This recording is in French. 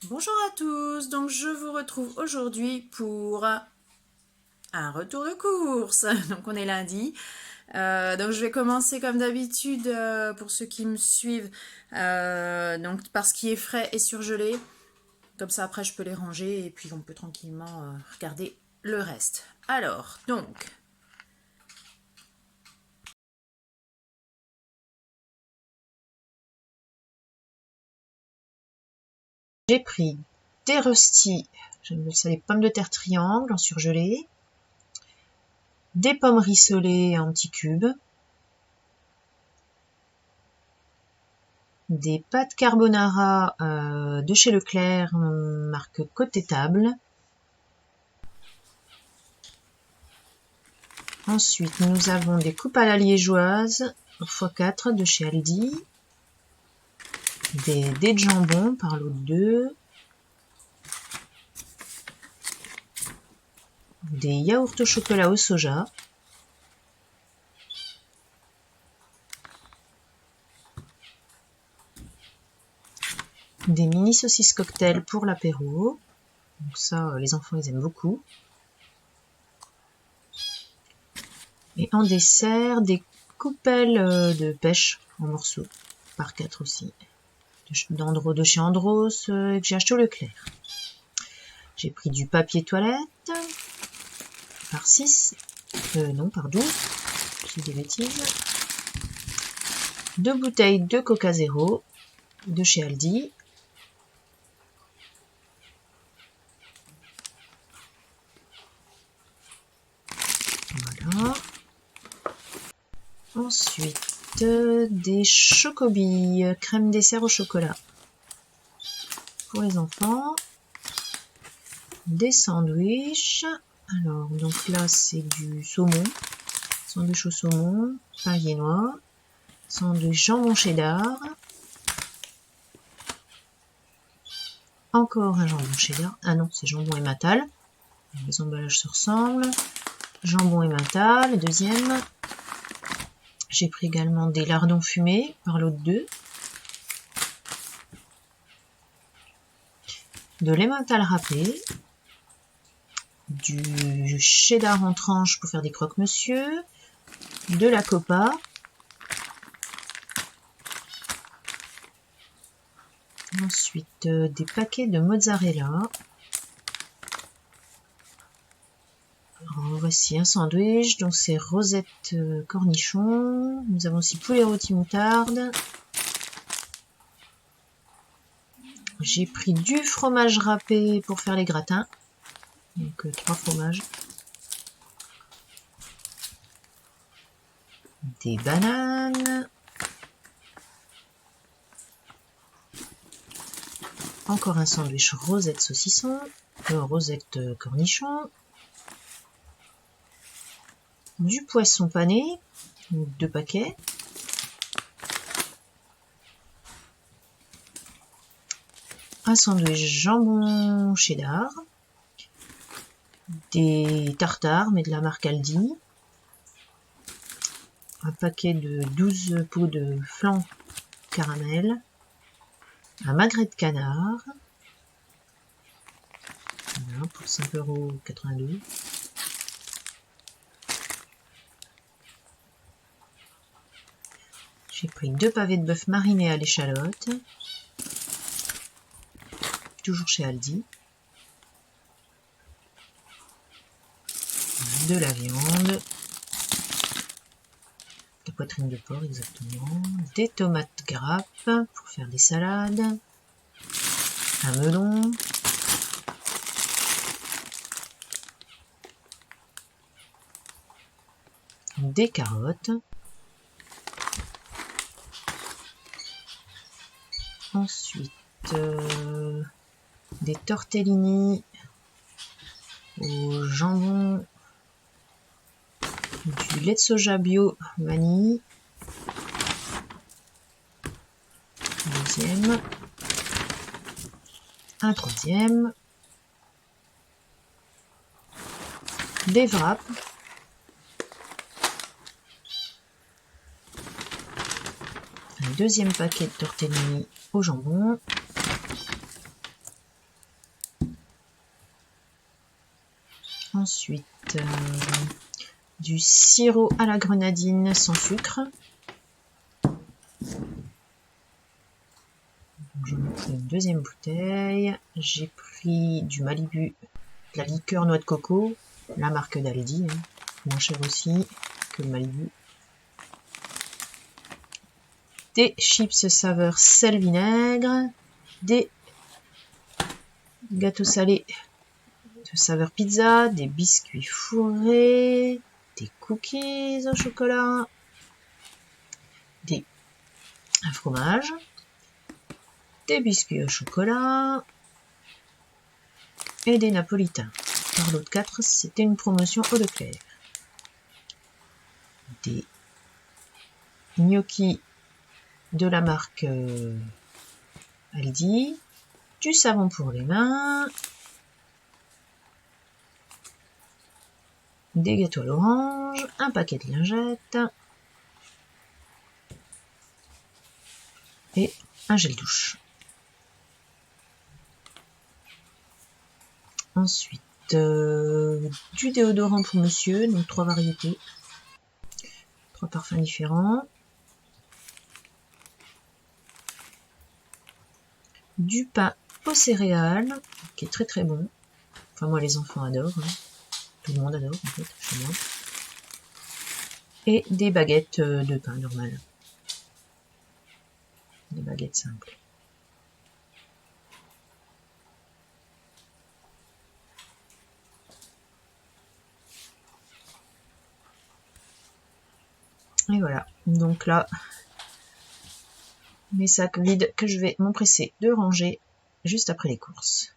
Bonjour à tous, donc je vous retrouve aujourd'hui pour un retour de course. Donc on est lundi. Donc je vais commencer comme d'habitude pour ceux qui me suivent, donc par ce qui est frais et surgelé. Comme ça après je peux les ranger et puis on peut tranquillement regarder le reste. Alors, donc, j'ai pris des röstis, c'est les pommes de terre triangles en surgelé, des pommes rissolées en petits cubes, des pâtes carbonara de chez Leclerc, marque Côté Table. Ensuite, nous avons des coupes à la liégeoise x4 de chez Aldi, des dés de jambon par lot de 2, des yaourts au chocolat au soja, des mini saucisses cocktail pour l'apéro. Donc ça, les enfants, ils aiment beaucoup. Et en dessert, des coupelles de pêche en morceaux, par 4 aussi, de chez Andros, que j'ai acheté au Leclerc. J'ai pris du papier toilette, par 6, non, par 12, c'est des bêtises. 2 bouteilles de Coca Zéro, de chez Aldi. Voilà. Ensuite, des chocobilles, crème dessert au chocolat pour les enfants. Des sandwichs. Alors, donc là, c'est du saumon. Sandwich au saumon, pain viennois. Sandwich jambon cheddar. Encore un jambon cheddar. Ah non, c'est jambon emmental. Les emballages se ressemblent. Jambon emmental, le deuxième. J'ai pris également des lardons fumés par lot de 2. De l'emmental râpé. Du cheddar en tranches pour faire des croque-monsieur. De la copa. Ensuite, des paquets de mozzarella. Alors, voici un sandwich, donc c'est rosette cornichon. Nous avons aussi poulet rôti moutarde. J'ai pris du fromage râpé pour faire les gratins. Donc 3 fromages. Des bananes. Encore un sandwich rosette saucisson. Rosette cornichon. Du poisson pané. 2 paquets. Un sandwich jambon cheddar. Des tartares, mais de la marque Aldi. Un paquet de 12 pots de flan caramel. Un magret de canard. Voilà, pour 5,82 €. J'ai pris 2 pavés de bœuf marinés à l'échalote. Toujours chez Aldi. De la viande. De poitrine de porc exactement. Des tomates grappes pour faire des salades. Un melon. Des carottes. Ensuite, des tortellini au jambon, du lait de soja bio vanille. Deuxième. Un troisième. Des wraps. Un deuxième paquet de tortellini au jambon. Ensuite, du sirop à la grenadine sans sucre. Je mettrai une deuxième bouteille. J'ai pris du Malibu, de la liqueur noix de coco, la marque d'Aldi, hein, moins cher aussi que le Malibu. Des chips saveur sel vinaigre, des gâteaux salés de saveur pizza, des biscuits fourrés, des cookies au chocolat, un fromage, des biscuits au chocolat et des napolitains. Par l'autre 4, c'était une promotion au Leclerc. Des gnocchis de la marque Aldi, du savon pour les mains, des gâteaux à l'orange, un paquet de lingettes et un gel douche. Ensuite, du déodorant pour monsieur, donc 3 variétés, 3 parfums différents. Du pain aux céréales, qui est très très bon. Enfin moi les enfants adorent, hein. Tout le monde adore en fait chez moi. Et des baguettes de pain normales. Des baguettes simples. Et voilà, donc là, mes sacs vides que je vais m'empresser de ranger juste après les courses.